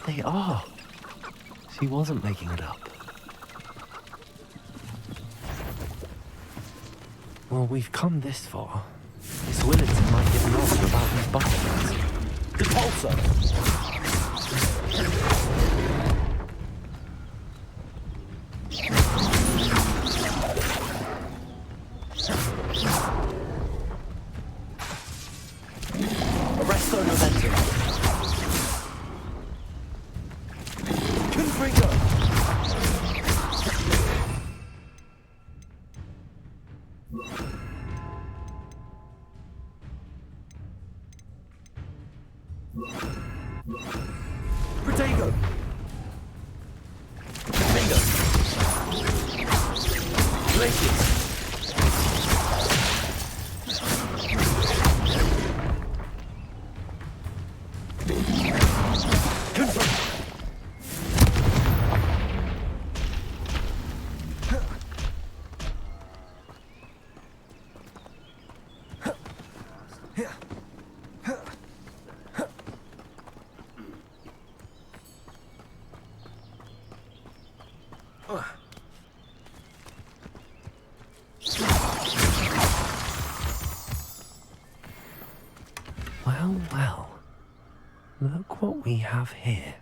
there they are. She wasn't making it up. Well, we've come this far. Miss Willardson might give an answer about these butterflies. Repulsor! Arresto momentum. Confringo! Protego! Confringo! Glacius! Well, well. Look what we have here.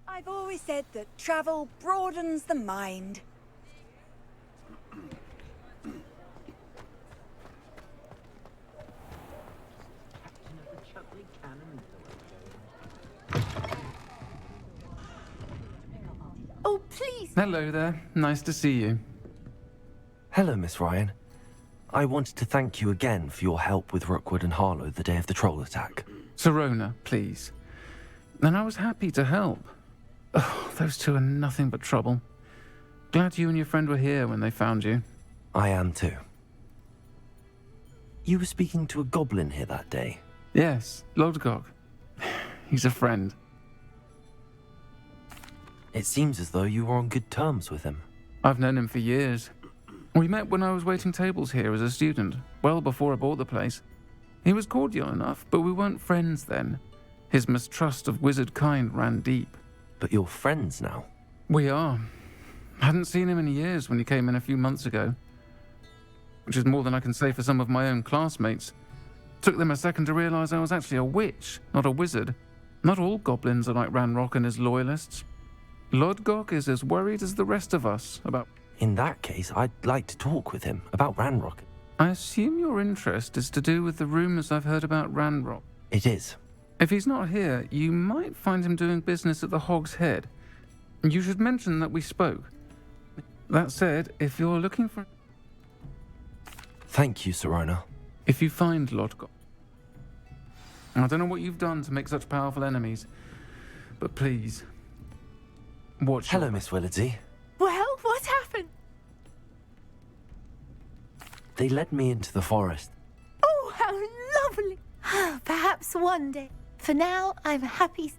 I've always said that travel broadens the mind. Oh, please! Hello there. Nice to see you. Hello, Miss Ryan. I wanted to thank you again for your help with Rookwood and Harlow the day of the troll attack. Sirona, please. And I was happy to help. Oh, those two are nothing but trouble. Glad you and your friend were here when they found you. I am too. You were speaking to a goblin here that day. Yes, Lodgok. He's a friend. It seems as though you were on good terms with him. I've known him for years. We met when I was waiting tables here as a student, well before I bought the place. He was cordial enough, but we weren't friends then. His mistrust of wizard kind ran deep. But you're friends now. We are. Hadn't seen him in years when he came in a few months ago. Which is more than I can say for some of my own classmates. Took them a second to realize I was actually a witch, not a wizard. Not all goblins are like Ranrock and his loyalists. Lodgok is as worried as the rest of us about... In that case, I'd like to talk with him about Ranrock. I assume your interest is to do with the rumors I've heard about Ranrock. It is. If he's not here, you might find him doing business at the Hog's Head. You should mention that we spoke. That said, if you're looking for... Thank you, Sirona. If you find Lodgok... I don't know what you've done to make such powerful enemies, but please, watch Hello, Miss Willardsey. Well, what happened? They led me into the forest. Oh, how lovely! Perhaps one day. For now, I'm happy.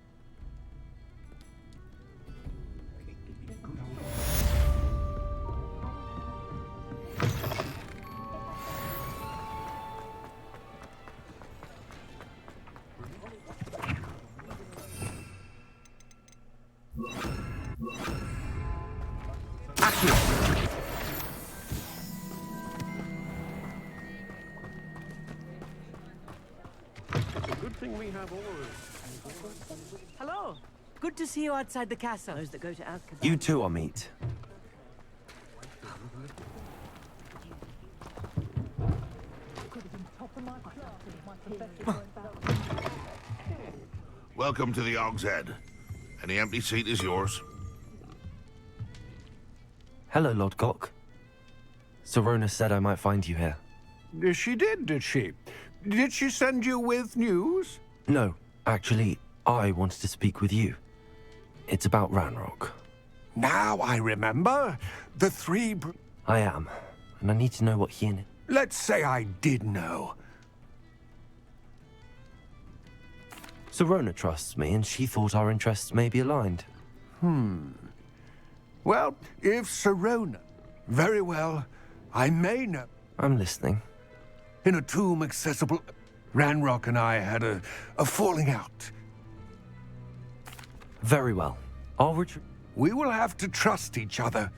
Good thing we have all Hello. Good to see you outside the castle. Those that go to Azkaban. You too, Amit. Welcome to the Hog's Head. Any empty seat is yours. Hello, Lodgok. Sirona said I might find you here. She did she? Did she send you with news? No, actually, I wanted to speak with you. It's about Ranrock. Now I remember. The I am, and I need to know what he and... Let's say I did know. Serona trusts me, and she thought our interests may be aligned. Well, if Serona... Very well. I may know. I'm listening. In a tomb accessible... Ranrock and I had a falling out. Very well. I'll retreat. We will have to trust each other.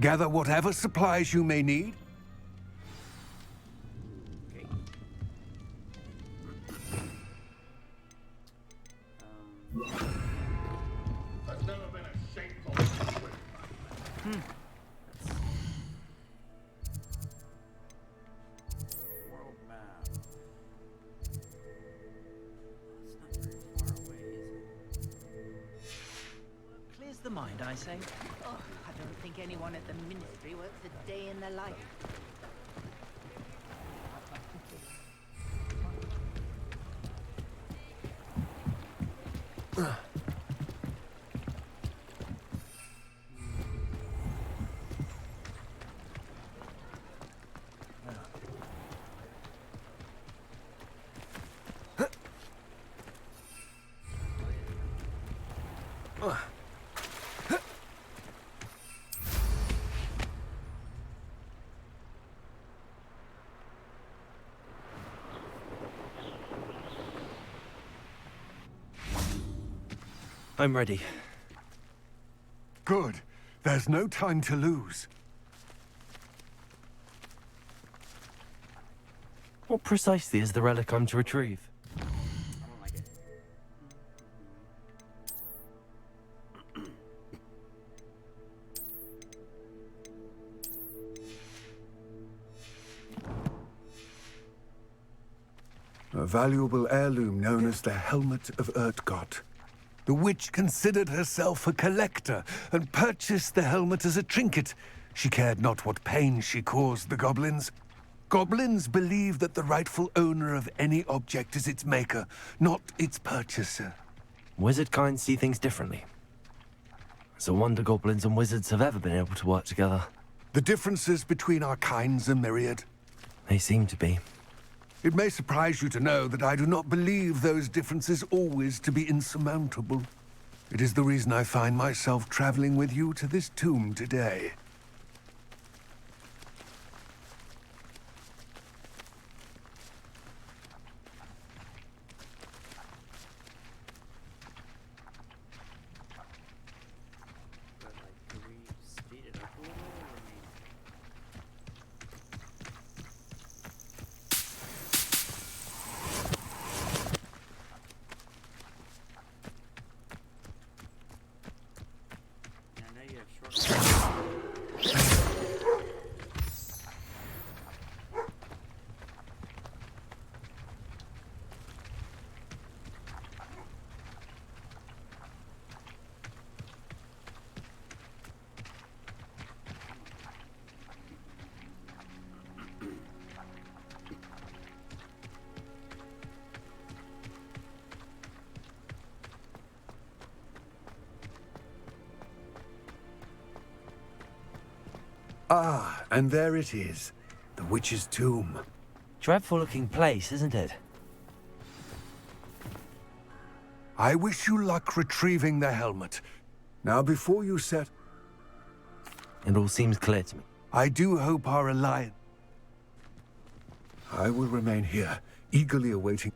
Gather whatever supplies you may need. I've never been a shameful. World map. It's not very far away, is it? Clears the mind, I say. Oh, I don't think anyone at the Ministry works a day in their life. I'm ready. Good. There's no time to lose. What precisely is the relic I'm to retrieve? I don't like it. A valuable heirloom known as the Helmet of Urtgott. The witch considered herself a collector and purchased the helmet as a trinket. She cared not what pain she caused the goblins. Goblins believe that the rightful owner of any object is its maker, not its purchaser. Wizard kind see things differently. It's a wonder goblins and wizards have ever been able to work together. The differences between our kinds are myriad. They seem to be. It may surprise you to know that I do not believe those differences always to be insurmountable. It is the reason I find myself traveling with you to this tomb today. But like, can we speed it up a little? I mean, yeah, I know you have short. Ah, and there it is. The witch's tomb. Dreadful looking place, isn't it? I wish you luck retrieving the helmet. Now, before you set... It all seems clear to me. I do hope our alliance... I will remain here, eagerly awaiting...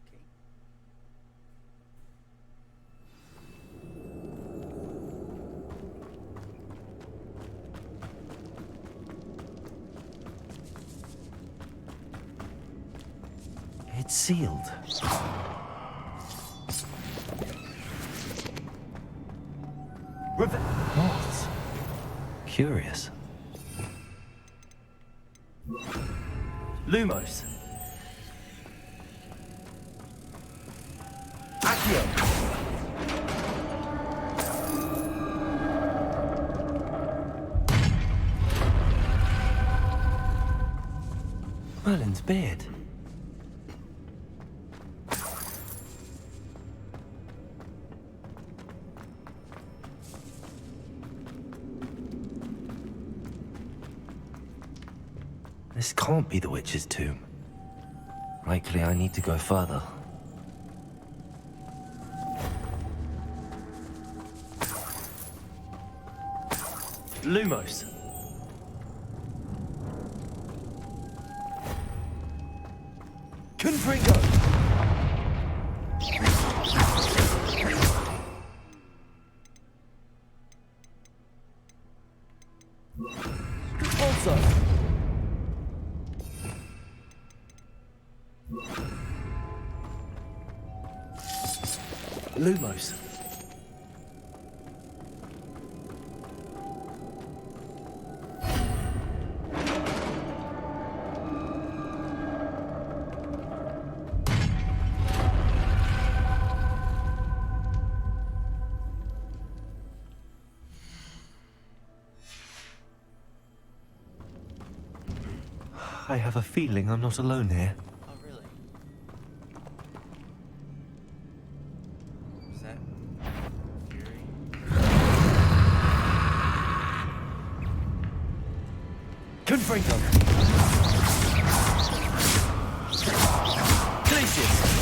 Okay. It's sealed. What? Curious. Lumos. Accio. Merlin's beard. This can't be the witch's tomb. Likely I need to go further. Lumos. Confringo. Also. Lumos. I have a feeling I'm not alone here. Oh, really? Is that Fury? Confringo. Glacius.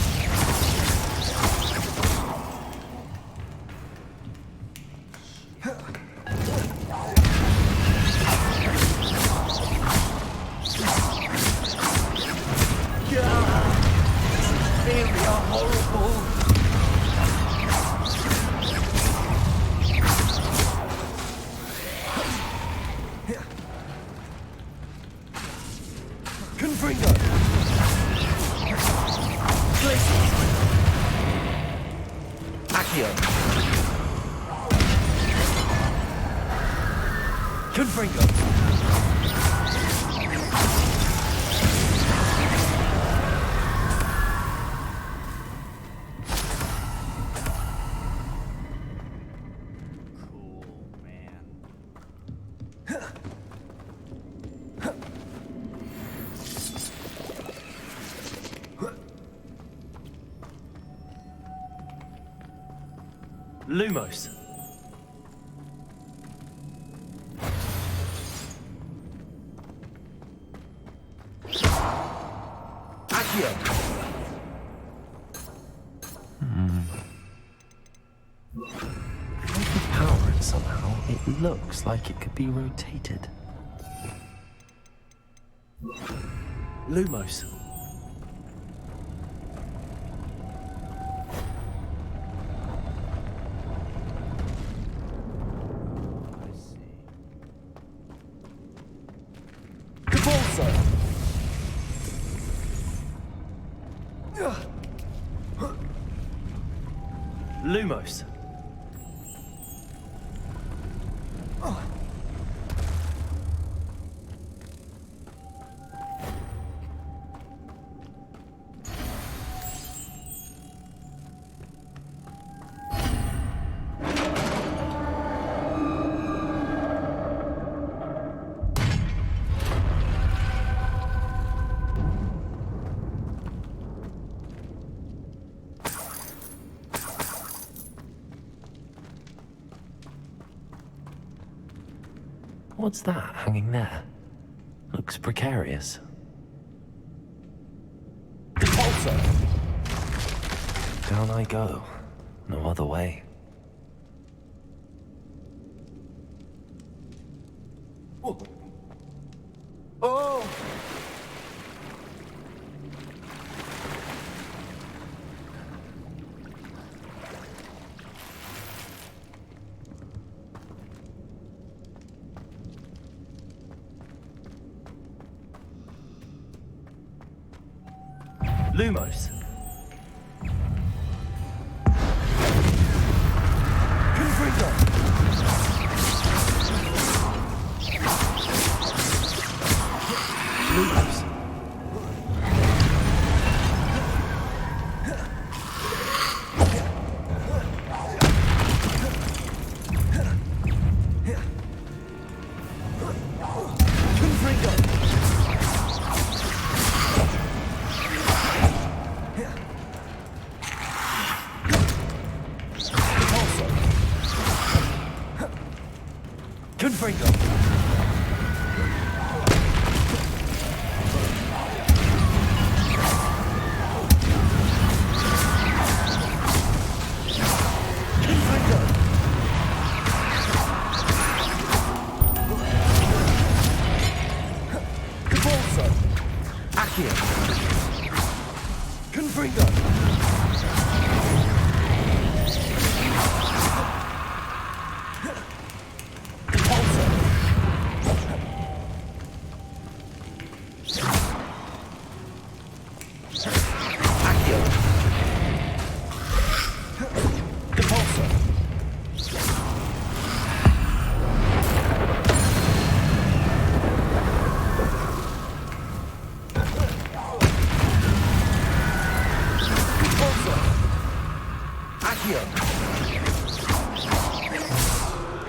Confringo. Glacius. Accio. Confringo. Cool, man. Lumos. Accio. If I could power it somehow, it looks like it could be rotated. Lumos. I see. Capolso. Lumos. What's that hanging there? Looks precarious. Repulsor! Down I go. No other way. Oh! Oh! Lumos. Confringo. Lumos. Confringo. Confringo.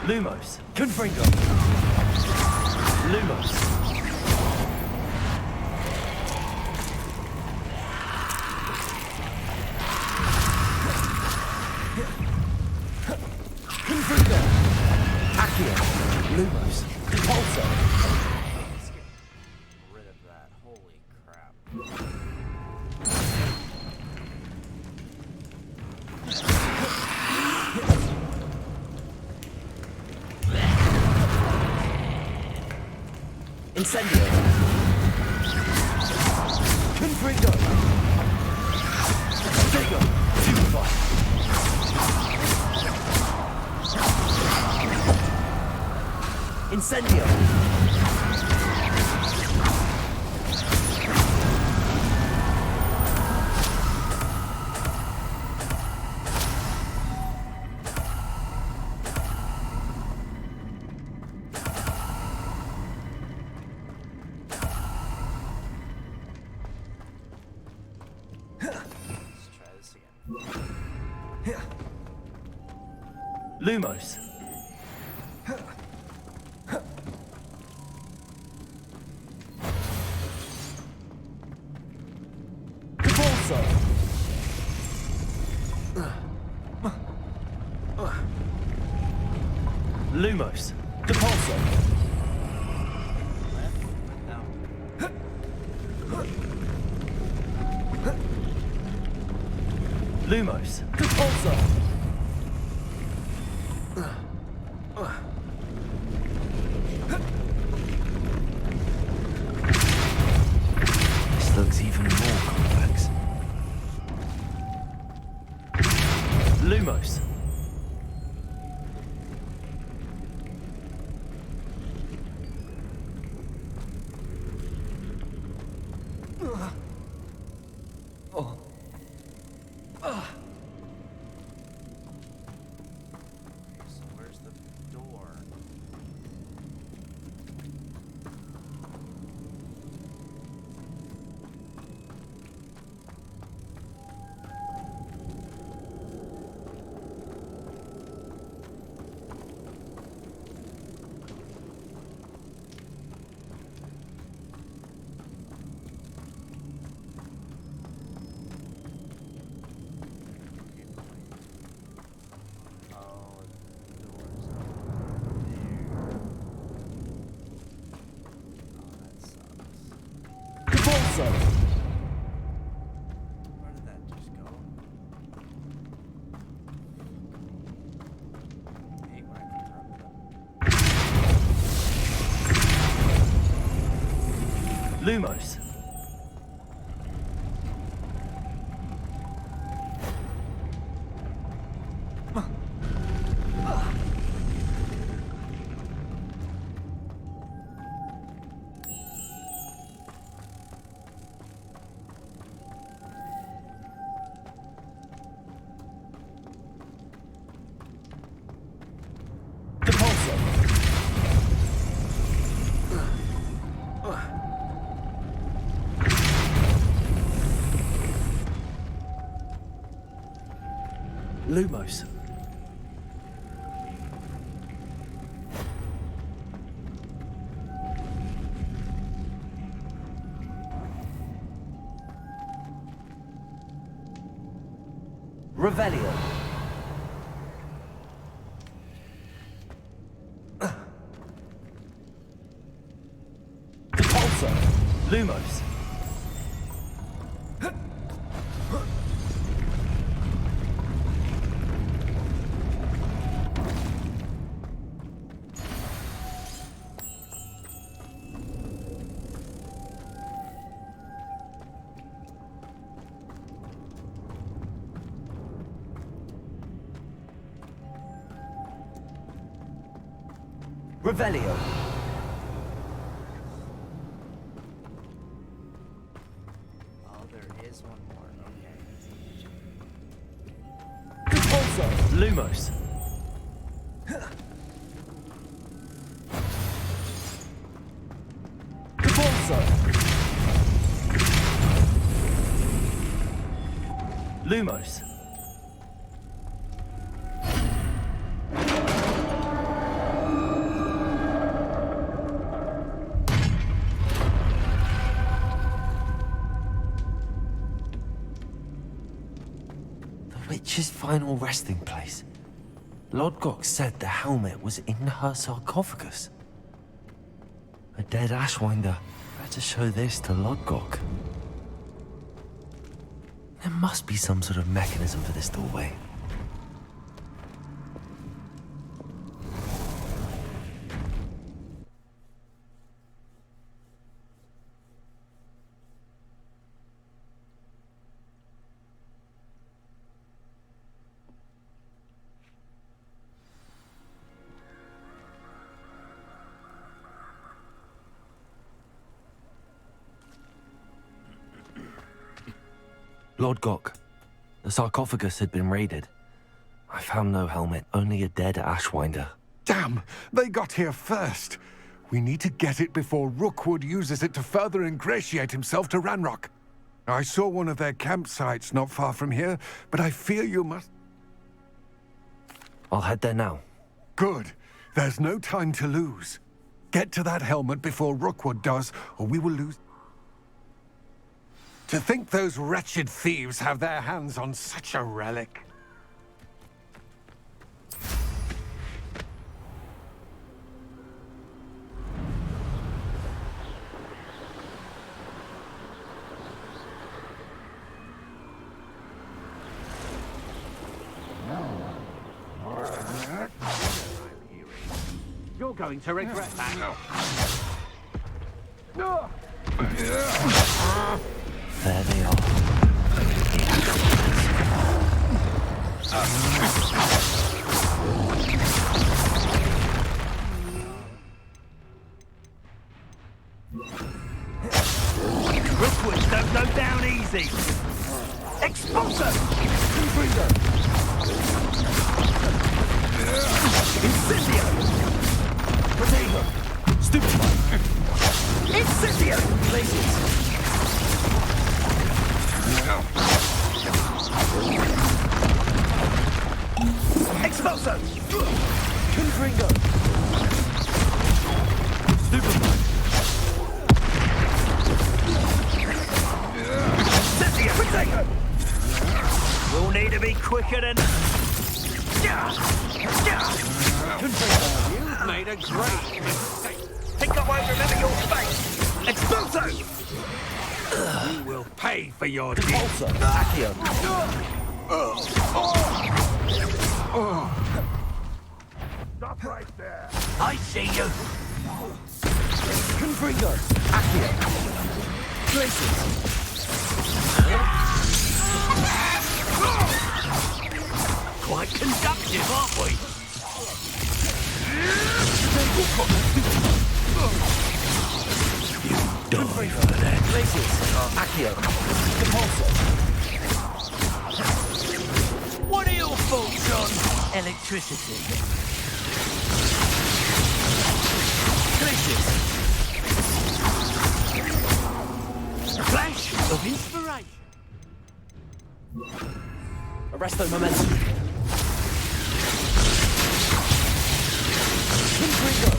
Lumos. Confringo. Lumos. Confringo. Accio. Lumos. Pulso. Let's get rid of that. Holy crap. Incendio. Confringo. Stego. Superfire. Incendio. Let's try this again. Lumos. Capulso. Lumos. Capulso. Left? No. Lumos. Capulso. This looks even more complex. Lumos. So where's the door? Oh, the door's over there. Oh, that sucks. Capulso. Where did that just go? I hate when I interrupt them. Lumos. Capulso. Lumos. Revelio. Depulso. Lumos. Revelio. Oh, there is one more. Okay. Repulso. Lumos. Repulso. Lumos. The witch's final resting place. Lodgok said the helmet was in her sarcophagus. A dead Ashwinder. Better show this to Lodgok. There must be some sort of mechanism for this doorway. Lord Gok, the sarcophagus had been raided. I found no helmet, only a dead Ashwinder. Damn! They got here first. We need to get it before Rookwood uses it to further ingratiate himself to Ranrock. I saw one of their campsites not far from here, but I fear you must... I'll head there now. Good. There's no time to lose. Get to that helmet before Rookwood does, or we will lose... To think those wretched thieves have their hands on such a relic. You're going to regret that. There they are. Rookwoods don't go down easy. Expulsor! Confringo! Incendio! Protego! Stupefy! Incendio! Places! Expulsor! Confringo! Stupefy! Incendio! Protego! We'll need to be quicker than... You've made a great mistake. Think I won't remember your face! Expulso! You will pay for your deed. Repulsor! Accio! Stop right there. I see you! Confringo! Accio! Places! Quite conductive, aren't we? Die for that. Places! Accio! Repulsor! What are your thoughts on electricity? Places! A flash of inspiration. Arresto momentum! Confringo!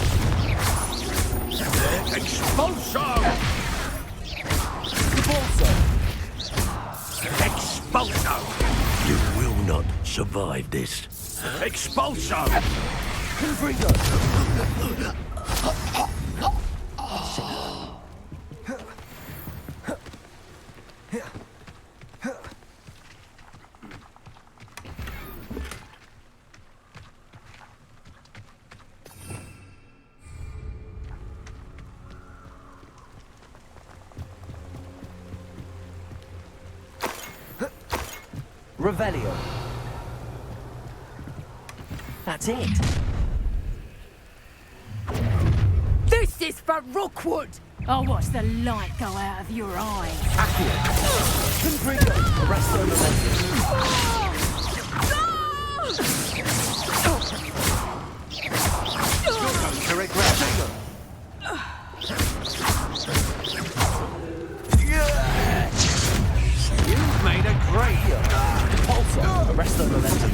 Expulso! Repulsor! Expulso! You will not survive this. Expulso! Confringo! Revelio. That's it. this for Rookwood. I'll watch the light go out of your eyes. Arrest the momentum. Correct ground. You've made a great... Pulsar. Arrest the momentum.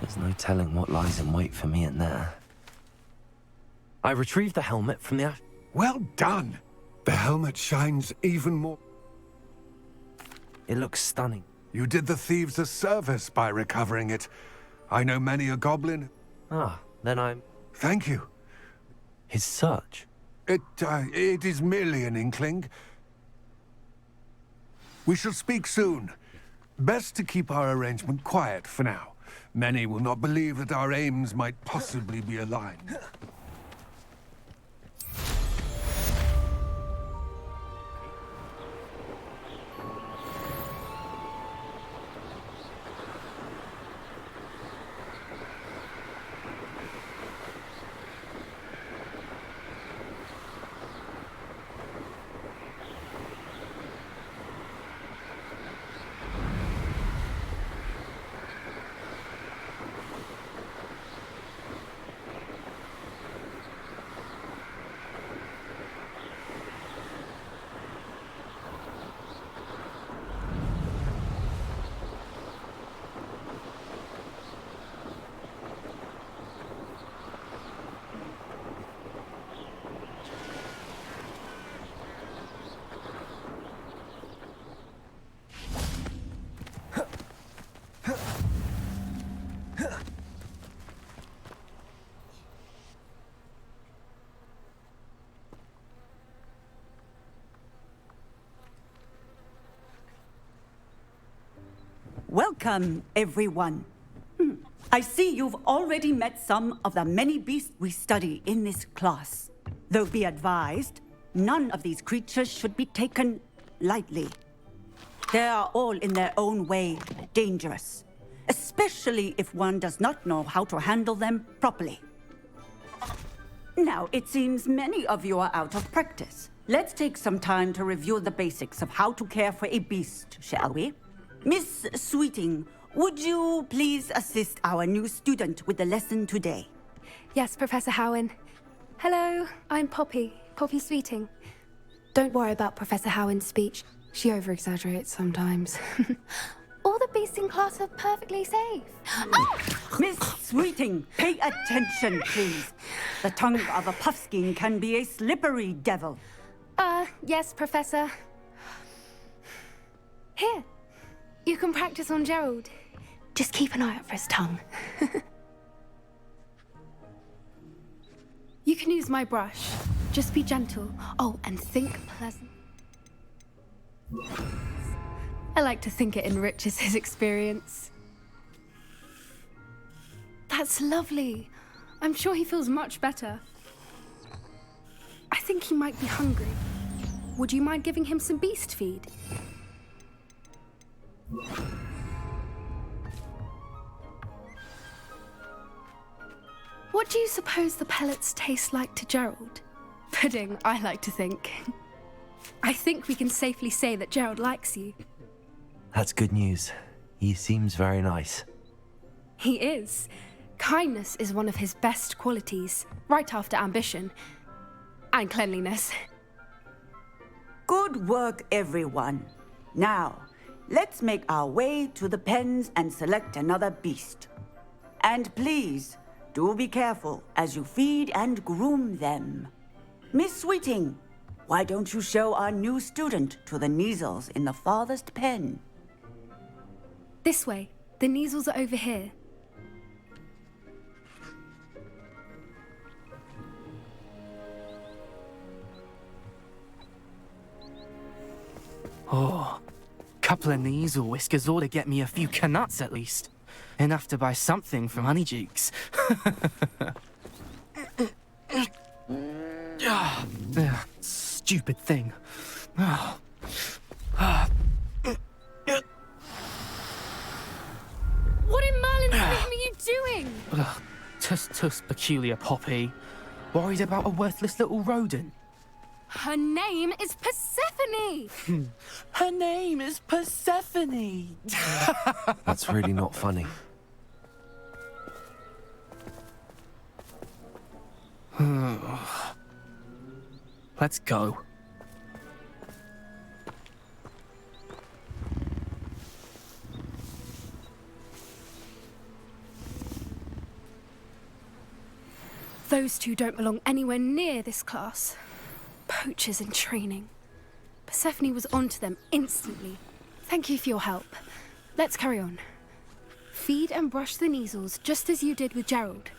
There's no telling what lies in wait for me in there. I retrieved the helmet from the ash. Well done. The helmet shines even more. It looks stunning. You did the thieves a service by recovering it. I know many a goblin. Ah, then I'm... Thank you. His search. It is merely an inkling. We shall speak soon. Best to keep our arrangement quiet for now. Many will not believe that our aims might possibly be aligned. Welcome, everyone. I see you've already met some of the many beasts we study in this class. Though be advised, none of these creatures should be taken lightly. They are all in their own way dangerous, especially if one does not know how to handle them properly. Now, it seems many of you are out of practice. Let's take some time to review the basics of how to care for a beast, shall we? Miss Sweeting, would you please assist our new student with the lesson today? Yes, Professor Howen. Hello, I'm Poppy Sweeting. Don't worry about Professor Howen's speech. She over-exaggerates sometimes. All the beasts in class are perfectly safe. Miss Sweeting, pay attention, please. The tongue of a puffskein can be a slippery devil. Yes, Professor. Here. You can practice on Gerald. Just keep an eye out for his tongue. You can use my brush. Just be gentle. Oh, and think pleasant. I like to think it enriches his experience. That's lovely. I'm sure he feels much better. I think he might be hungry. Would you mind giving him some beast feed? What do you suppose the pellets taste like to Gerald? Pudding, I like to think. I think we can safely say that Gerald likes you. That's good news. He seems very nice. He is. Kindness is one of his best qualities, right after ambition. And cleanliness. Good work, everyone. Now, let's make our way to the pens and select another beast. And please, do be careful as you feed and groom them. Miss Sweeting, why don't you show our new student to the Neasels in the farthest pen? This way. The Neasels are over here. Oh, couple of Neasel whiskers ought to get me a few canuts at least. Enough to buy something from Honeydukes. Stupid thing. What in Merlin's name are you doing? Tuss peculiar Poppy. Worried about a worthless little rodent. Her name is Persephone! Her name is Persephone! That's really not funny. Let's go. Those two don't belong anywhere near this class. Poachers in training. Persephone was onto them instantly. Thank you for your help. Let's carry on. Feed and brush the Neasels just as you did with Gerald.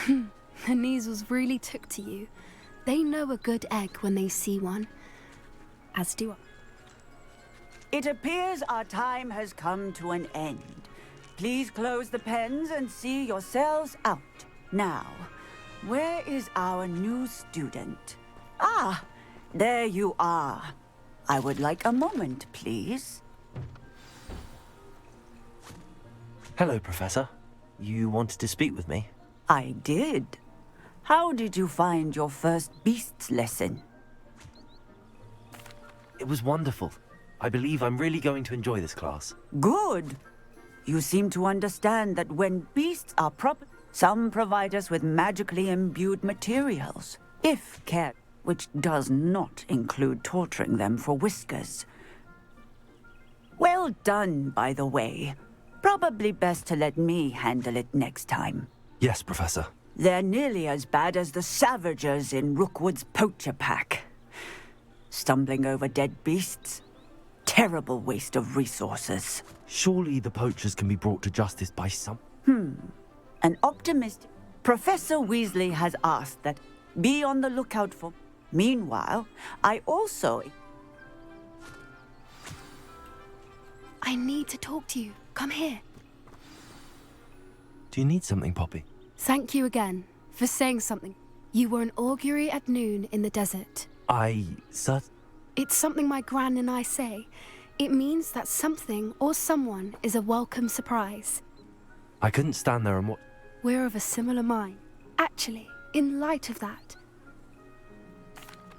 The Neasels really took to you. They know a good egg when they see one. As do I. It appears our time has come to an end. Please close the pens and see yourselves out. Now, where is our new student? Ah, there you are. I would like a moment, please. Hello, Professor. You wanted to speak with me? I did. How did you find your first beasts lesson? It was wonderful. I believe I'm really going to enjoy this class. Good. You seem to understand that when beasts are some provide us with magically imbued materials, if cared, which does not include torturing them for whiskers. Well done, by the way. Probably best to let me handle it next time. Yes, Professor. They're nearly as bad as the Savagers in Rookwood's poacher pack. Stumbling over dead beasts. Terrible waste of resources. Surely the poachers can be brought to justice by some... An optimist. Professor Weasley has asked that be on the lookout for. Meanwhile, I also... I need to talk to you. Come here. Do you need something, Poppy? Thank you again for saying something. You were an augury at noon in the desert. It's something my gran and I say. It means that something or someone is a welcome surprise. I couldn't stand there and watch... We're of a similar mind. Actually, in light of that,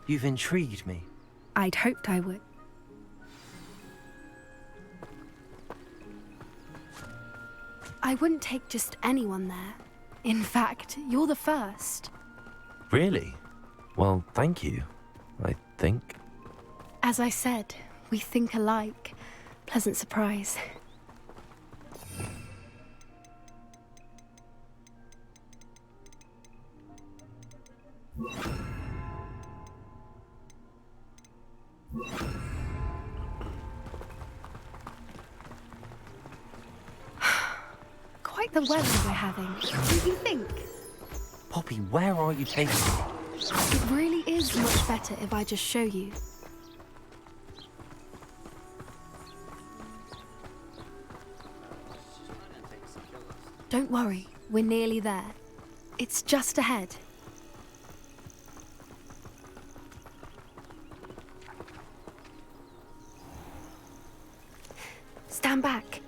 You've intrigued me. I'd hoped I would. I wouldn't take just anyone there. In fact, you're the first. Really? Well, thank you, I think. As I said, we think alike. Pleasant surprise. Quite the weather we're having. What do you think? Poppy, where are you taking me? It really is much better if I just show you. Don't worry, we're nearly there. It's just ahead. Stand back.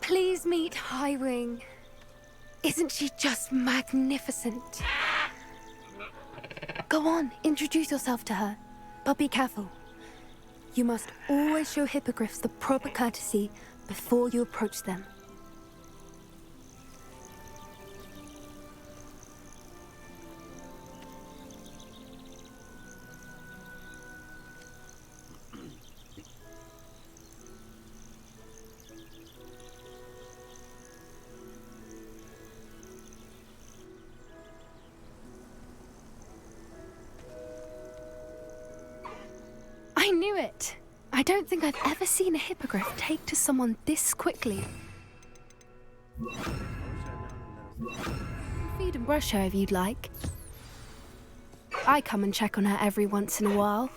Please meet Highwing. Isn't she just magnificent? Go on, introduce yourself to her. But be careful. You must always show hippogriffs the proper courtesy before you approach them. it. I don't think I've ever seen a hippogriff take to someone this quickly. Feed and brush her if you'd like. I come and check on her every once in a while.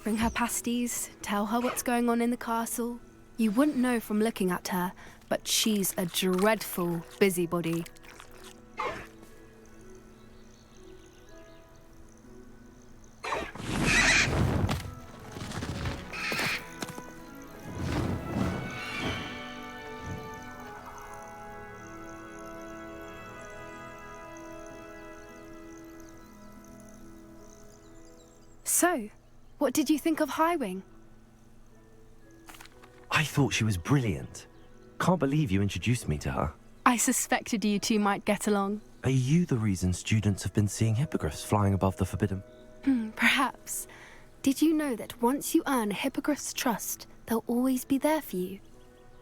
Bring her pasties, tell her what's going on in the castle. You wouldn't know from looking at her, but she's a dreadful busybody. So, what did you think of Highwing? I thought she was brilliant. Can't believe you introduced me to her. I suspected you two might get along. Are you the reason students have been seeing hippogriffs flying above the Forbidden? Perhaps. Did you know that once you earn a hippogriff's trust, they'll always be there for you?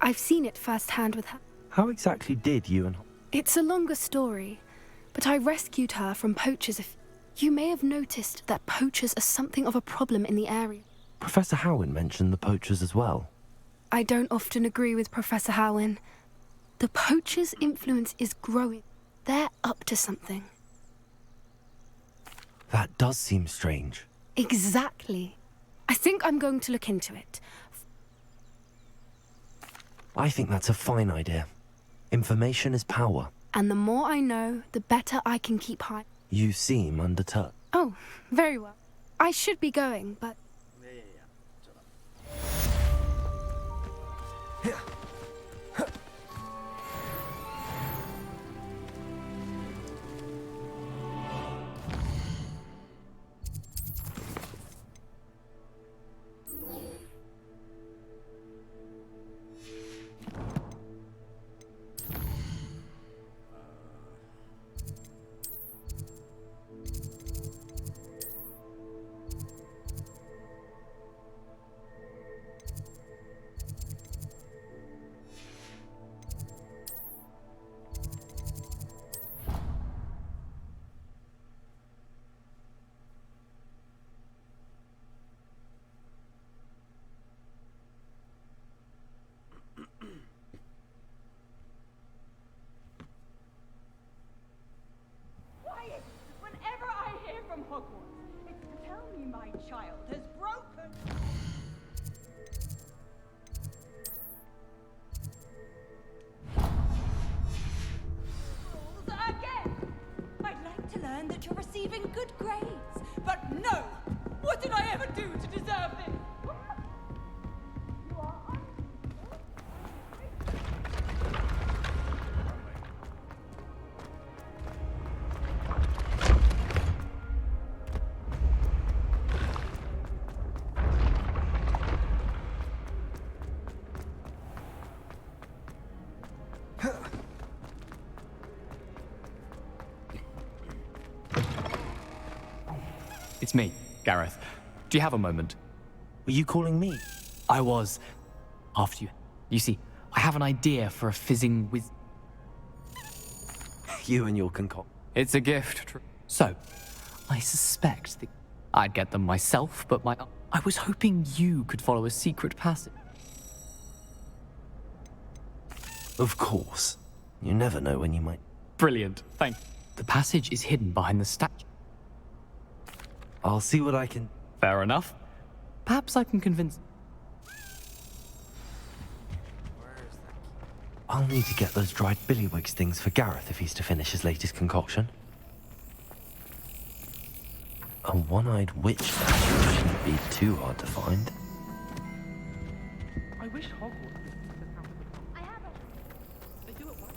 I've seen it firsthand with her. How exactly did you and... It's a longer story, but I rescued her from poachers. You may have noticed that poachers are something of a problem in the area. Professor Howin mentioned the poachers as well. I don't often agree with Professor Howin. The poachers' influence is growing. They're up to something. That does seem strange. Exactly. I think I'm going to look into it. I think that's a fine idea. Information is power. And the more I know, the better I can keep high. You seem undeterred. Oh, very well. I should be going, but... Whenever I hear from Hogwarts, it's to tell me my child has broken. Rules again. I'd like to learn that you're receiving good grades, but no! What did I ever do to deserve this? You are It's me, Gareth. Do you have a moment? Were you calling me? I was. After you. You see, I have an idea for a fizzing whiz. You and your concoct. It's a gift. So, I suspect that I'd get them myself, but I was hoping you could follow a secret passage. Of course. You never know when you might... Brilliant. Thank you. The passage is hidden behind the statue. I'll see what I can... Fair enough. Perhaps I can convince... I'll need to get those dried billywigs things for Gareth if he's to finish his latest concoction. A one-eyed witch statue shouldn't be too hard to find. I wish Hogwarts could have a... I have a... They do it once.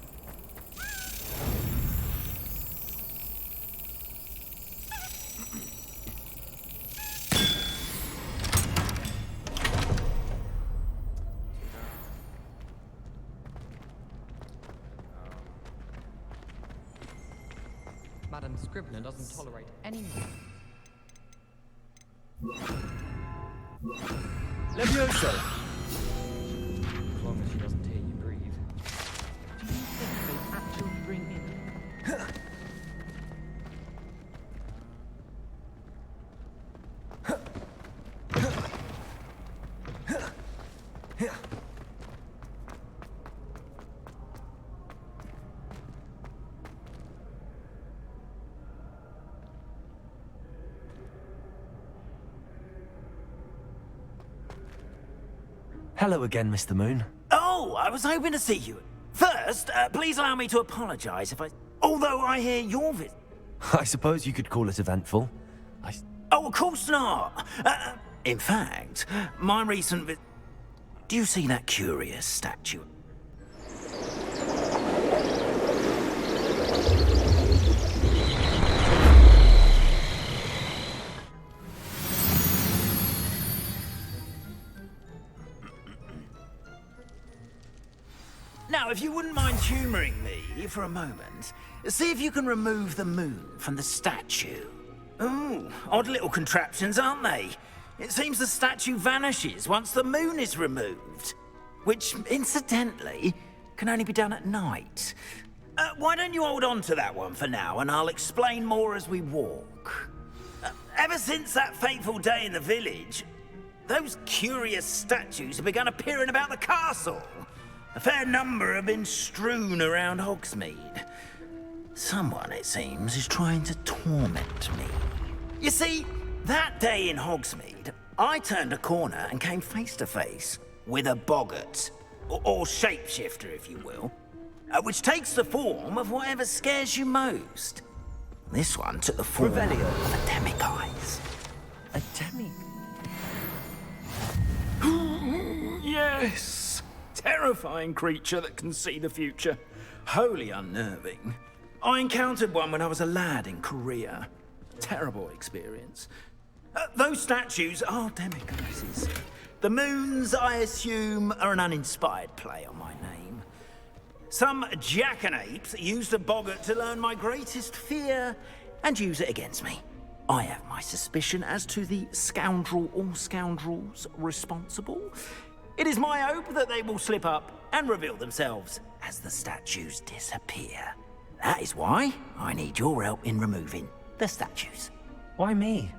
Madam Scribner doesn't tolerate any more. Levioso! As long as she doesn't hear you breathe. Do you think they actually bring in... Hello again, Mr. Moon. Oh, I was hoping to see you. First, please allow me to apologise if I... Although I hear your visit... I suppose you could call it eventful. Oh, of course not. In fact, my recent visit... Do you see that curious statue? Now, if you wouldn't mind humouring me for a moment, see if you can remove the moon from the statue. Ooh, odd little contraptions, aren't they? It seems the statue vanishes once the moon is removed. Which, incidentally, can only be done at night. Why don't you hold on to that one for now, and I'll explain more as we walk. Ever since that fateful day in the village, those curious statues have begun appearing about the castle. A fair number have been strewn around Hogsmeade. Someone, it seems, is trying to torment me. You see, that day in Hogsmeade, I turned a corner and came face to face with a boggart, or shapeshifter, if you will, which takes the form of whatever scares you most. This one took the form of a demiguise. A demi... Yes! Terrifying creature that can see the future. Wholly unnerving. I encountered one when I was a lad in Korea. Terrible experience. Those statues are demiguises. The moons, I assume, are an uninspired play on my name. Some jackanapes used a boggart to learn my greatest fear and use it against me. I have my suspicion as to the scoundrel or scoundrels responsible. It is my hope that they will slip up and reveal themselves as the statues disappear. That is why I need your help in removing the statues. Why me?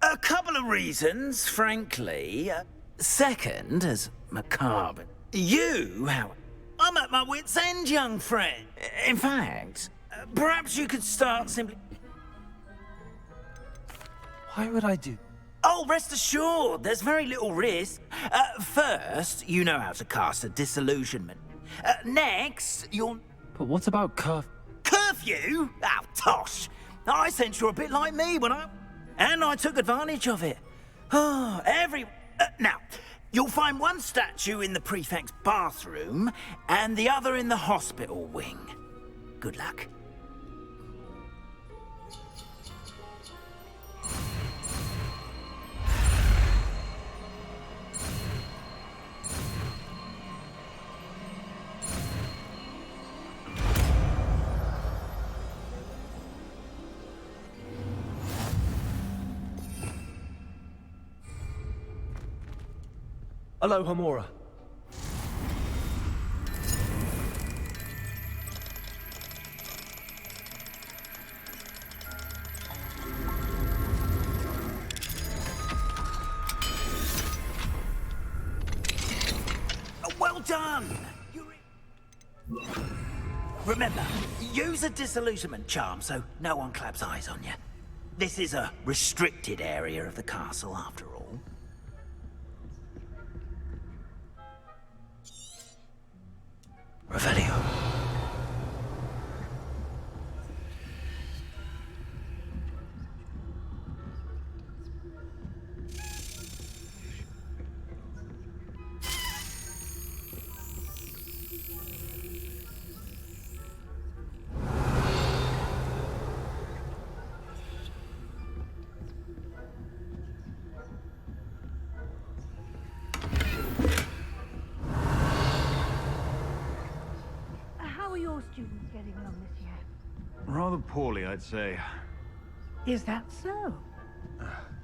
A couple of reasons, frankly. Second, as macabre. You, Howard. I'm at my wit's end, young friend. In fact, perhaps you could start simply... Why would I do... Oh, rest assured, there's very little risk. First, you know how to cast a disillusionment. Next, you'll... But what about Curfew? Oh, tosh. I sense you're a bit like me when I... And I took advantage of it. Oh, now, you'll find one statue in the prefect's bathroom and the other in the hospital wing. Good luck. Aloha, Mora. Well done! Remember, use a disillusionment charm so no one claps eyes on you. This is a restricted area of the castle, after all. Revelio. How are your students getting along this year? Rather poorly, I'd say. Is that so?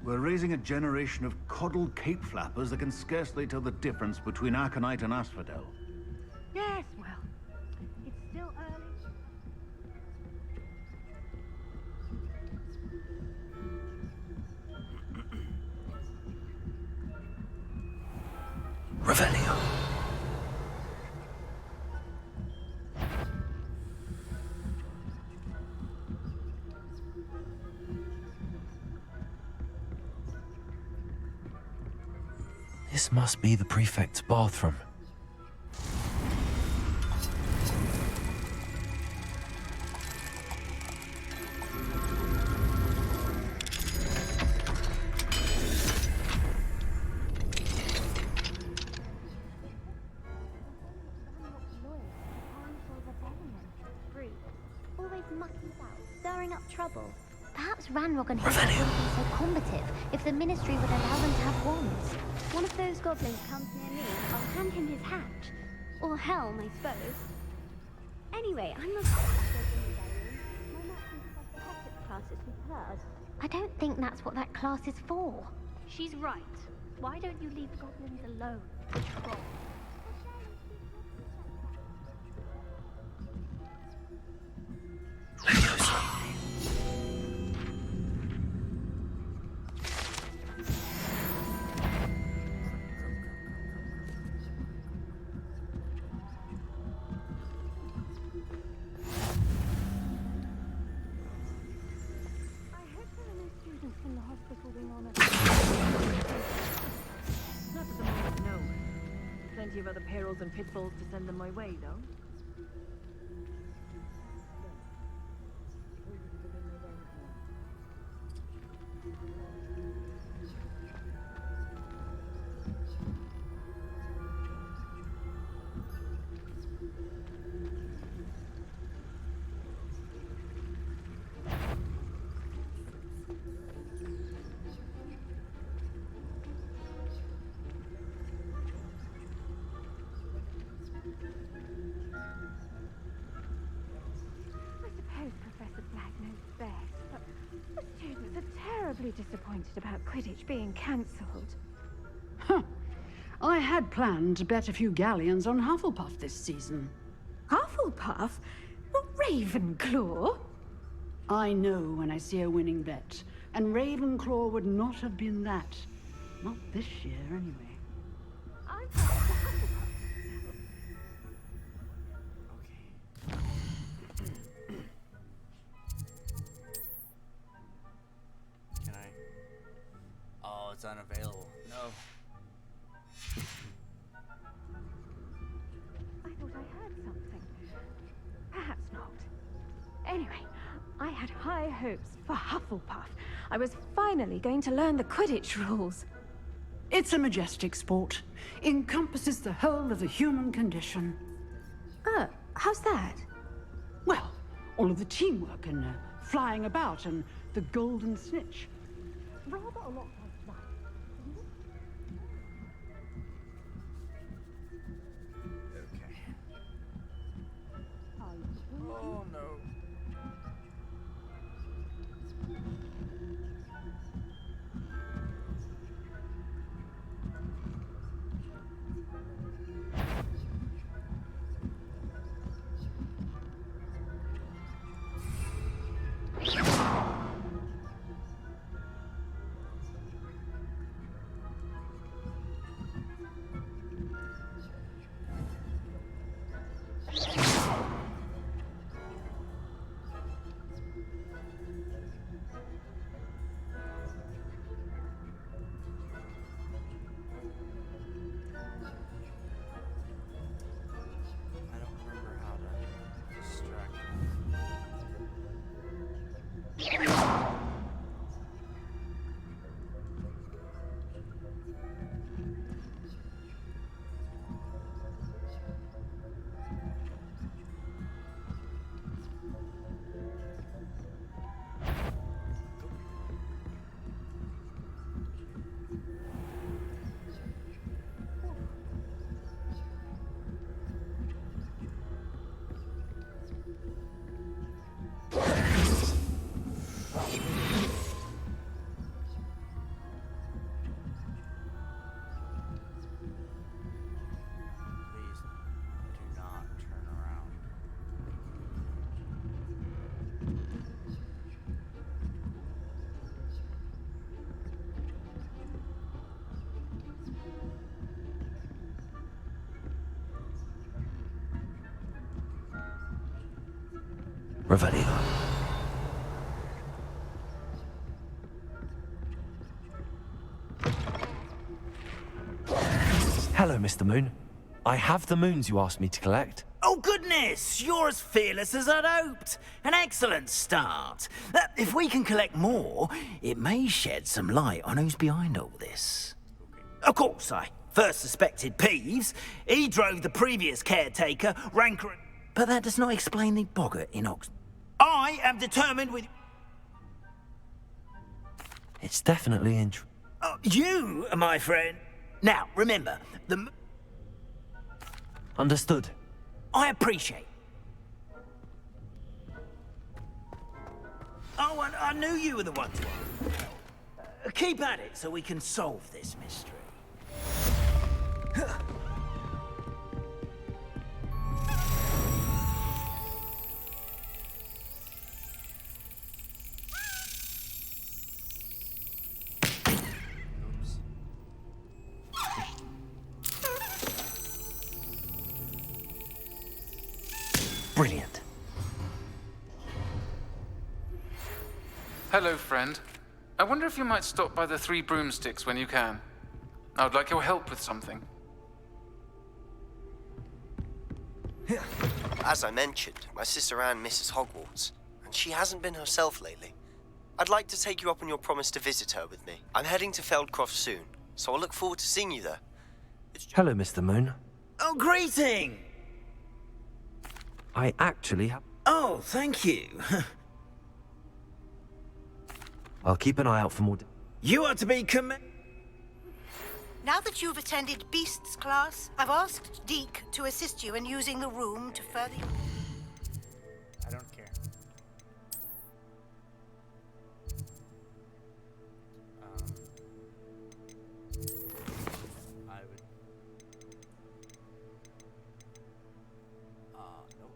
We're raising a generation of coddled cape flappers that can scarcely tell the difference between Aconite and Asphodel. Yes, well, it's still early. Revelio. This must be the prefect's bathroom. Always mucking about, stirring up trouble. Perhaps Ranrock and Hogwarts wouldn't be so combative if the Ministry would allow them to have wands. One of those goblins comes near me, I'll hand him his hat. Or helm, I suppose. Anyway, I'm not class is superb. I don't think that's what that class is for. She's right. Why don't you leave goblins alone? From the hospital wing on it. Not at the moment, no. Plenty of other perils and pitfalls to send them my way, though. Disappointed about Quidditch being cancelled. Huh. I had planned to bet a few galleons on Hufflepuff this season. Hufflepuff? Not Ravenclaw? I know when I see a winning bet, and Ravenclaw would not have been that. Not this year, anyway. It's unavailable. No. I thought I heard something. Perhaps not. Anyway, I had high hopes for Hufflepuff. I was finally going to learn the Quidditch rules. It's a majestic sport. Encompasses the whole of the human condition. How's that? Well, all of the teamwork and flying about and the golden snitch. Rather a lot. Oh no. Revelio. Hello, Mr. Moon. I have the moons you asked me to collect. Oh, goodness! You're as fearless as I'd hoped. An excellent start. If we can collect more, it may shed some light on who's behind all this. Of course, I first suspected Peeves. He drove the previous caretaker, Ranker... But that does not explain the boggart in Ox... I am determined with... It's definitely you, my friend. Now, remember, the... Understood. I appreciate. Oh, I knew you were the one to ask. Keep at it so we can solve this mystery. Brilliant. Hello, friend. I wonder if you might stop by the Three Broomsticks when you can. I would like your help with something. As I mentioned, my sister Anne misses Hogwarts, and she hasn't been herself lately. I'd like to take you up on your promise to visit her with me. I'm heading to Feldcroft soon, so I'll look forward to seeing you there. Hello, Mr. Moon. Oh, greeting! I actually have... Oh, thank you. I'll keep an eye out for more... You are to be Now that you've attended Beasts class, I've asked Deke to assist you in using the room to further... I don't care. I would... nope.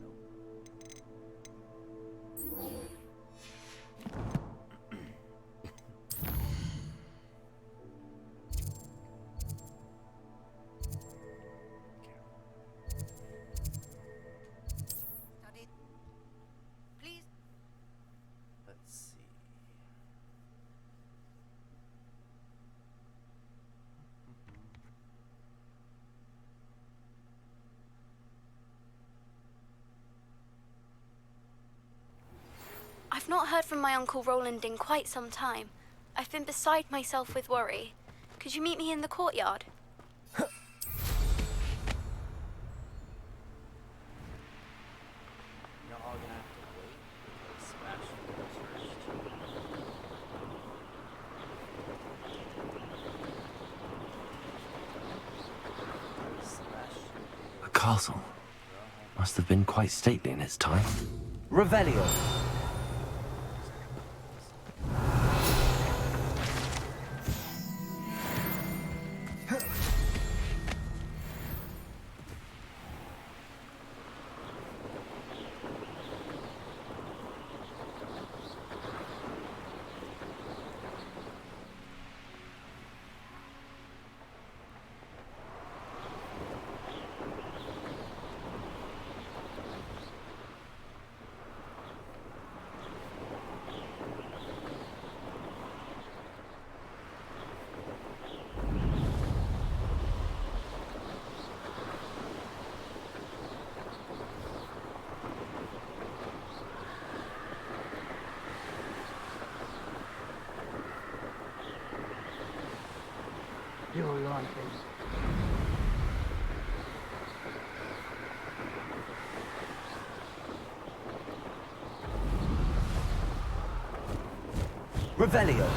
Nope. Please. Let's see. I've not heard from my Uncle Roland in quite some time. I've been beside myself with worry. Could you meet me in the courtyard? You're all gonna have to wait because Sebastian goes first. A castle. Must have been quite stately in its time. Revelio. Your life is... Revelio.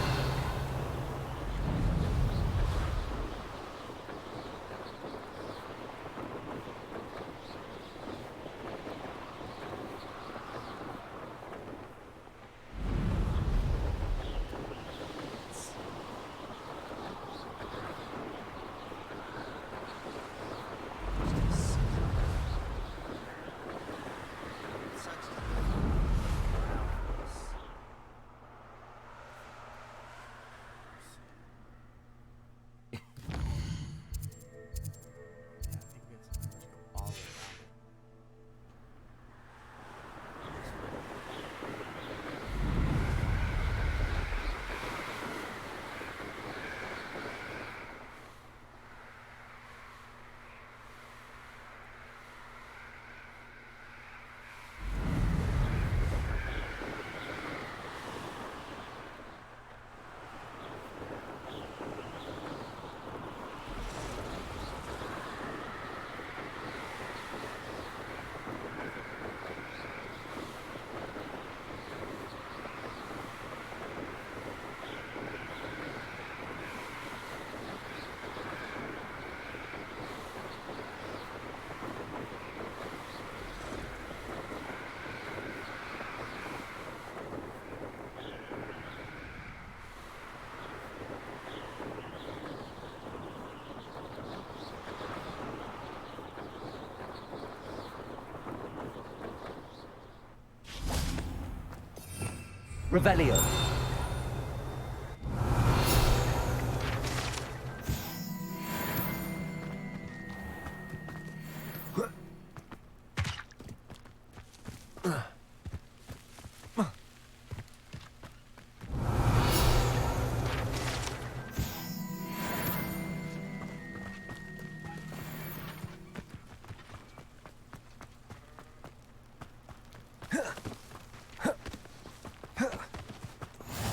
Revelio.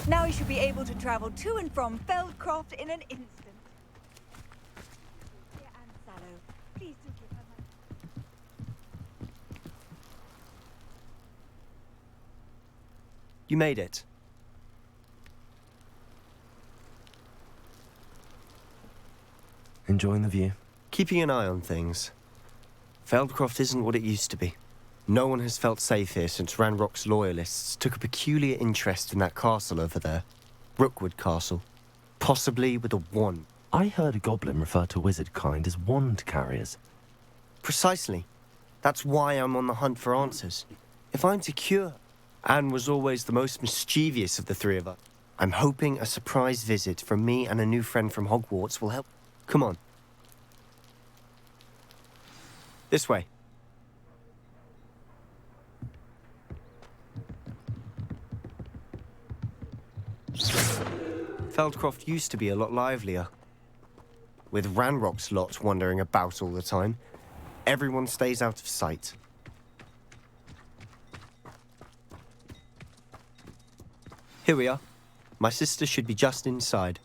Now we should be able to travel to and from Feldcroft in an instant. Dear Anne Sallow, please do give her my... You made it. Enjoying the view? Keeping an eye on things. Feldcroft isn't what it used to be. No one has felt safe here since Ranrock's loyalists took a peculiar interest in that castle over there. Rookwood Castle. Possibly with a wand. I heard a goblin refer to wizard kind as wand carriers. Precisely. That's why I'm on the hunt for answers. If I'm to cure... Anne was always the most mischievous of the three of us. I'm hoping a surprise visit from me and a new friend from Hogwarts will help. Come on. This way. Feldcroft used to be a lot livelier. With Ranrock's lot wandering about all the time, everyone stays out of sight. Here we are. My sister should be just inside.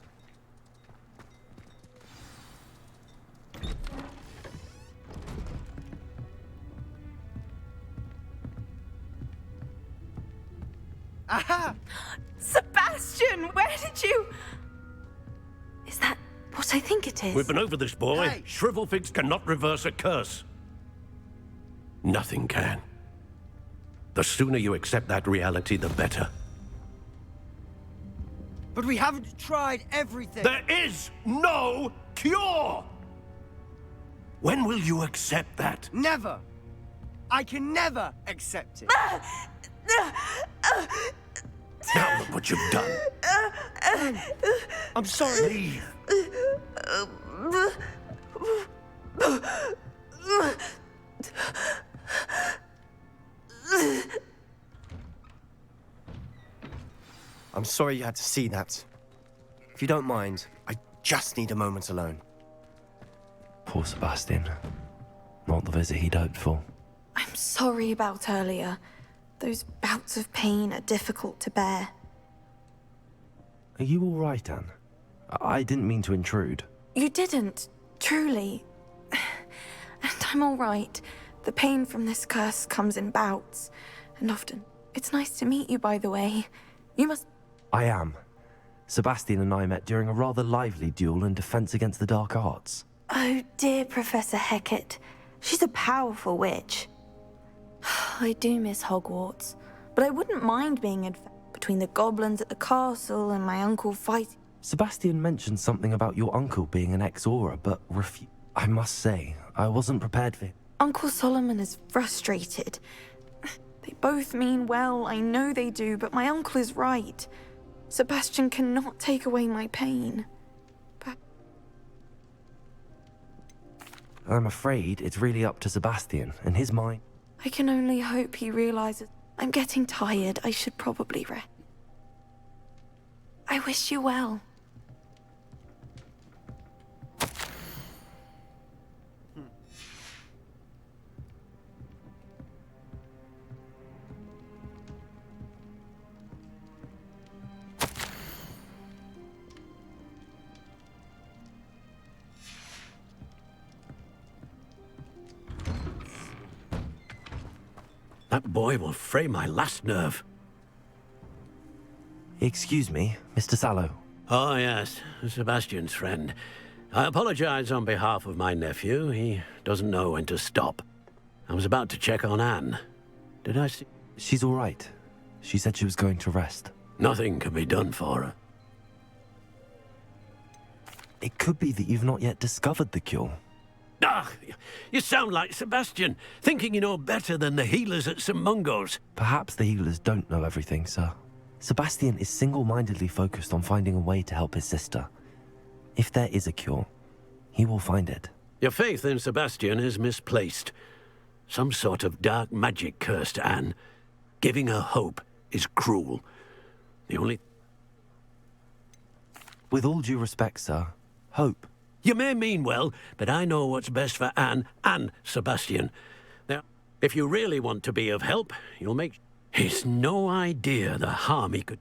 Aha! Sebastian, where did you... Is that what I think it is? We've been over this, boy. Hey. Shrivelfigs cannot reverse a curse. Nothing can. The sooner you accept that reality, the better. But we haven't tried everything. There is no cure! When will you accept that? Never. I can never accept it. Now look what you've done. I'm sorry. Leave. I'm sorry you had to see that. If you don't mind, I just need a moment alone. Poor Sebastian. Not the visit he'd hoped for. I'm sorry about earlier. Those bouts of pain are difficult to bear. Are you all right, Anne? I didn't mean to intrude. You didn't, truly. And I'm all right. The pain from this curse comes in bouts, and often. It's nice to meet you, by the way. You must... I am. Sebastian and I met during a rather lively duel in Defense Against the Dark Arts. Oh, dear Professor Hecat. She's a powerful witch. I do miss Hogwarts, but I wouldn't mind being between the goblins at the castle and my uncle fighting. Sebastian mentioned something about your uncle being an ex-Auror, but I must say, I wasn't prepared for it. Uncle Solomon is frustrated. They both mean well, I know they do, but my uncle is right. Sebastian cannot take away my pain. But I'm afraid it's really up to Sebastian and his mind. I can only hope he realizes I'm getting tired. I should probably rest. I wish you well. That boy will fray my last nerve. Excuse me, Mr. Sallow. Oh, yes, Sebastian's friend. I apologize on behalf of my nephew. He doesn't know when to stop. I was about to check on Anne. Did I see... She's all right. She said she was going to rest. Nothing can be done for her. It could be that you've not yet discovered the cure. Ah, you sound like Sebastian, thinking you know better than the healers at St. Mungo's. Perhaps the healers don't know everything, sir. Sebastian is single-mindedly focused on finding a way to help his sister. If there is a cure, he will find it. Your faith in Sebastian is misplaced. Some sort of dark magic cursed Anne. Giving her hope is cruel. The only... With all due respect, sir, hope. You may mean well, but I know what's best for Anne and Sebastian. Now, if you really want to be of help, you'll make... He's no idea the harm he could...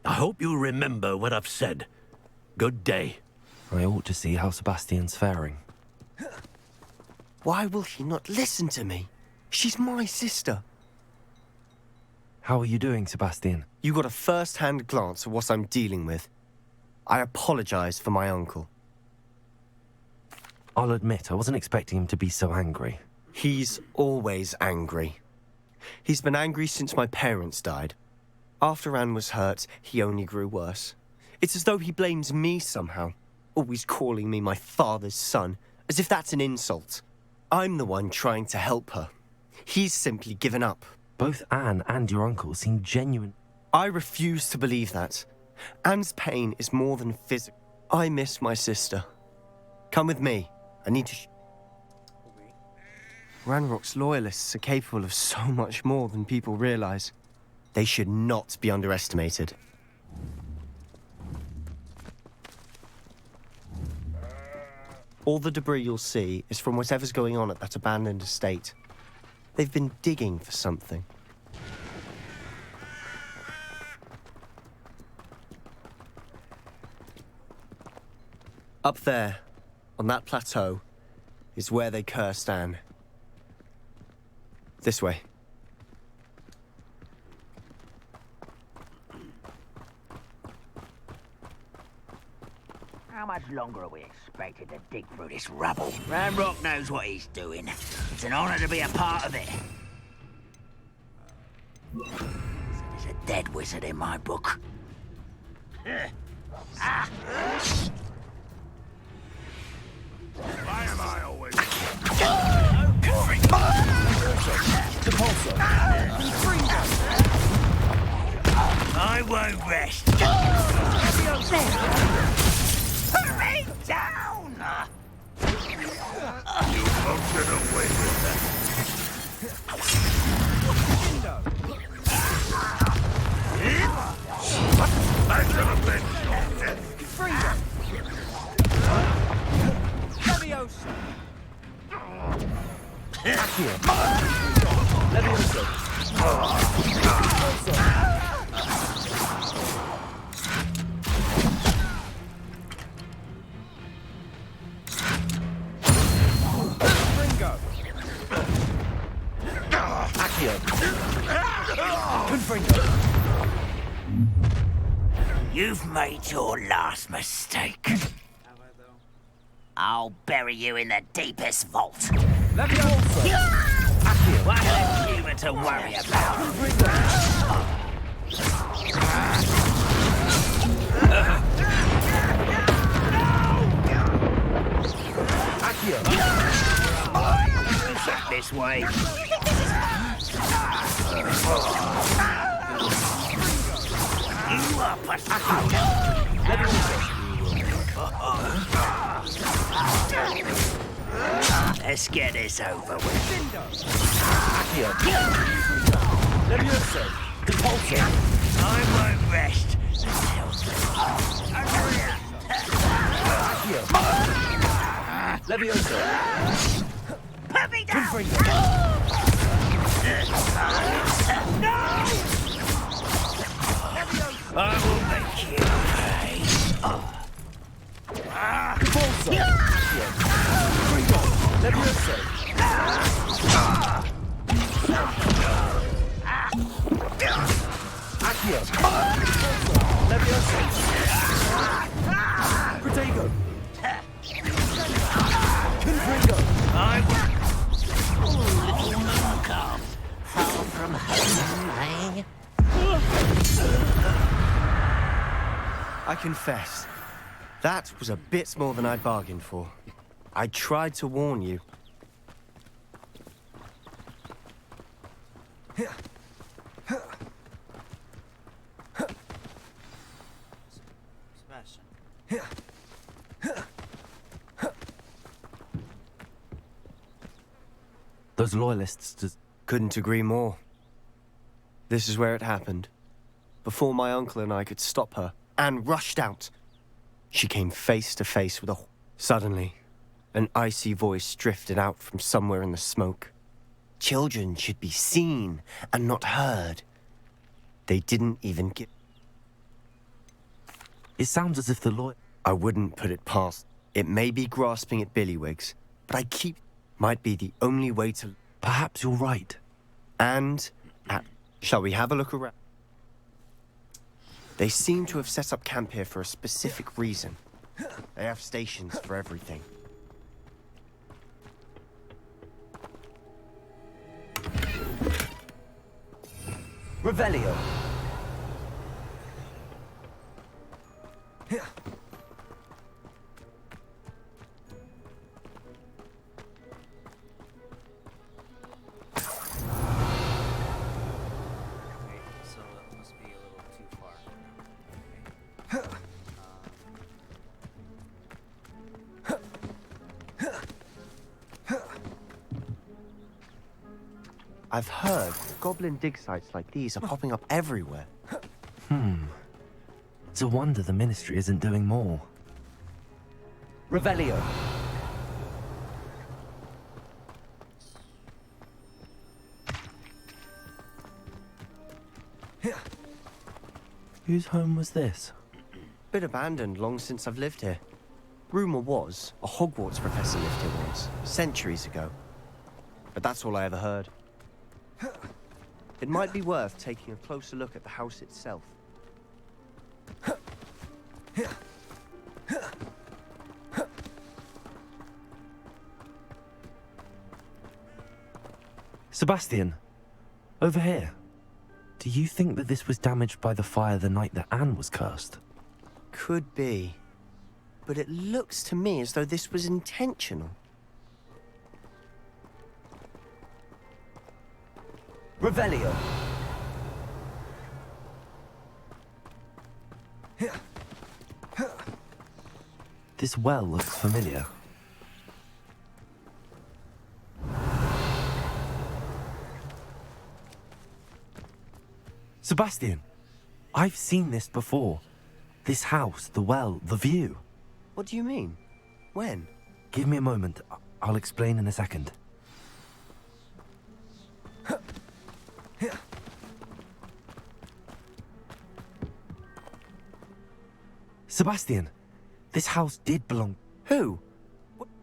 I hope you remember what I've said. Good day. I ought to see how Sebastian's faring. Why will he not listen to me? She's my sister. How are you doing, Sebastian? You got a first-hand glance at what I'm dealing with. I apologize for my uncle. I'll admit, I wasn't expecting him to be so angry. He's always angry. He's been angry since my parents died. After Anne was hurt, he only grew worse. It's as though he blames me somehow, always calling me my father's son, as if that's an insult. I'm the one trying to help her. He's simply given up. Both Anne and your uncle seem genuine. I refuse to believe that. Anne's pain is more than physical. I miss my sister. Come with me. I need to... Ranrock's loyalists are capable of so much more than people realize. They should not be underestimated. All the debris you'll see is from whatever's going on at that abandoned estate. They've been digging for something. Up there, on that plateau, is where they cursed Anne. This way. How much longer are we expected to dig through this rubble? Ranrock knows what he's doing. It's an honor to be a part of it. There's a dead wizard in my book. Why am I always... I won't rest. Put me down! You won't get away with that. I should have been your death. Freedom! Leviosa! Leviosa! You've made your last mistake. I'll bury you in the deepest vault. What a human to worry about. This way. You are Let's get this over with. I won't rest Leviosa! Put me down! No! I will make you pay. Leviosa! Protego! Confringo! I will. Little moon calf. Far from home, eh? I confess, that was a bit more than I bargained for. I tried to warn you. Those loyalists just... Couldn't agree more. This is where it happened. Before my uncle and I could stop her, Anne rushed out. She came face to face with a... Suddenly, an icy voice drifted out from somewhere in the smoke. Children should be seen and not heard. They didn't even get... It sounds as if the lawyer... I wouldn't put it past. It may be grasping at billywhigs, but I keep... Might be the only way to... Perhaps you're right. And... Shall we have a look around? They seem to have set up camp here for a specific reason. They have stations for everything. Revelio. So that must be a little too far. I've heard goblin dig sites like these are popping up everywhere. It's a wonder the Ministry isn't doing more. Revelio. Whose home was this? Bit abandoned long since I've lived here. Rumour was a Hogwarts professor lived here once, centuries ago. But that's all I ever heard. It might be worth taking a closer look at the house itself. Sebastian, over here. Do you think that this was damaged by the fire the night that Anne was cursed? Could be. But it looks to me as though this was intentional. Revelio. This well looks familiar. Sebastian, I've seen this before. This house, the well, the view. What do you mean? When? Give me a moment. I'll explain in a second. Sebastian, this house did belong... Who?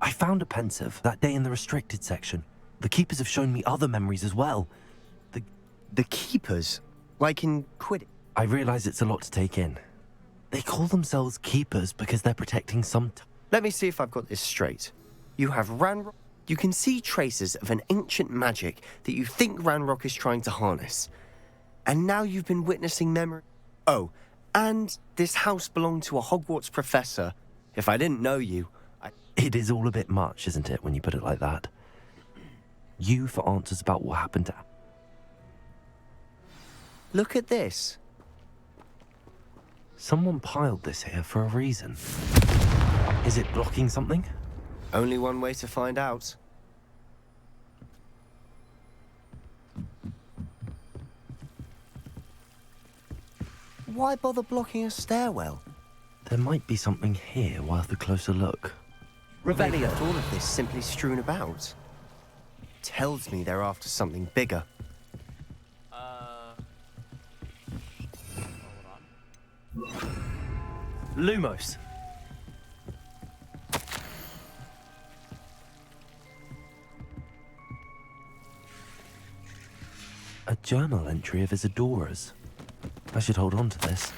I found a pensive that day in the restricted section. The keepers have shown me other memories as well. The keepers? Like in Quidditch? I realize it's a lot to take in. They call themselves keepers because they're protecting some... Let me see if I've got this straight. You have Ranrock. You can see traces of an ancient magic that you think Ranrock is trying to harness. And now you've been witnessing memory... Oh, and this house belonged to a Hogwarts professor. If I didn't know you, It is all a bit much, isn't it, when you put it like that? You for answers about what happened to... Look at this. Someone piled this here for a reason. Is it blocking something? Only one way to find out. Why bother blocking a stairwell? There might be something here worth a closer look. They left all of this simply strewn about. Tells me they're after something bigger. Lumos. A journal entry of Isadora's. I should hold on to this.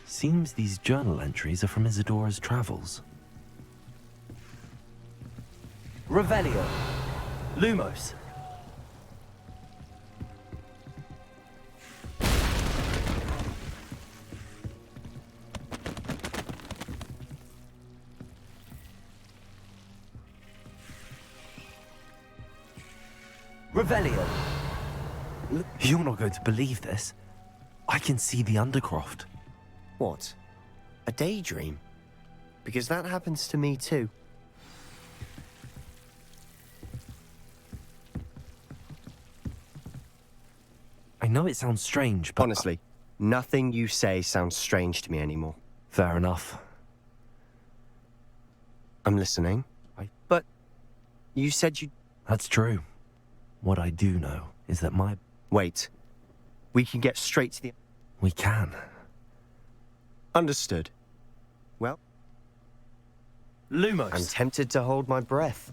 Seems these journal entries are from Isadora's travels. Revelio. Lumos. Revelio. You're not going to believe this. I can see the Undercroft. What? A daydream? because that happens to me too. I know it sounds strange, but... Honestly, nothing you say sounds strange to me anymore. Fair enough. I'm listening. But you said you... That's true. What I do know is that my... Wait. We can get straight to the... We can. Understood. Well... Lumos. I'm tempted to hold my breath.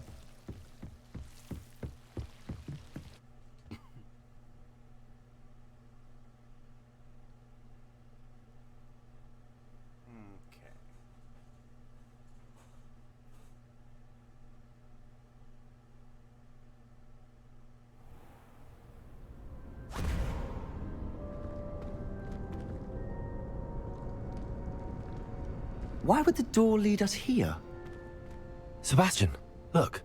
Why would the door lead us here? Sebastian, look.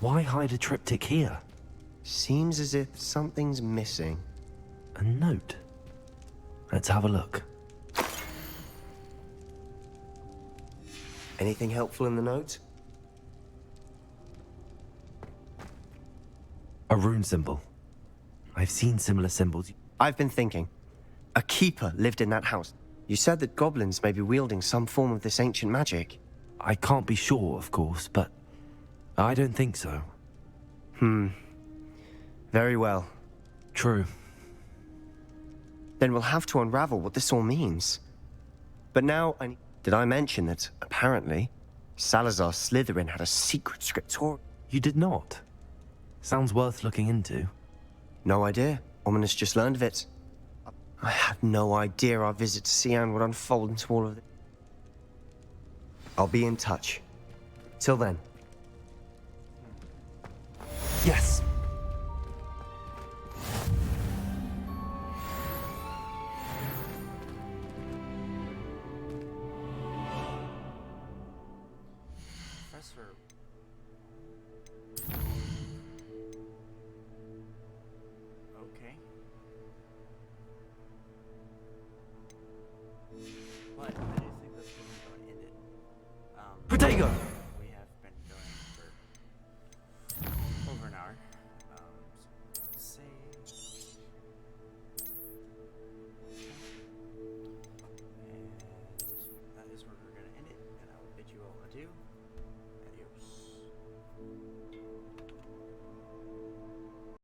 Why hide a triptych here? Seems as if something's missing. A note. Let's have a look. Anything helpful in the note? A rune symbol. I've seen similar symbols. I've been thinking. A keeper lived in that house. You said that goblins may be wielding some form of this ancient magic. I can't be sure, of course, but I don't think so. Very well. True. Then we'll have to unravel what this all means. But now, did I mention that, apparently, Salazar Slytherin had a secret scriptorium? You did not. Sounds worth looking into. No idea. Ominous just learned of it. I had no idea our visit to Cian would unfold into all of this. I'll be in touch. Till then. Yes. Professor. Okay. But I do think that's going to end it. Protego!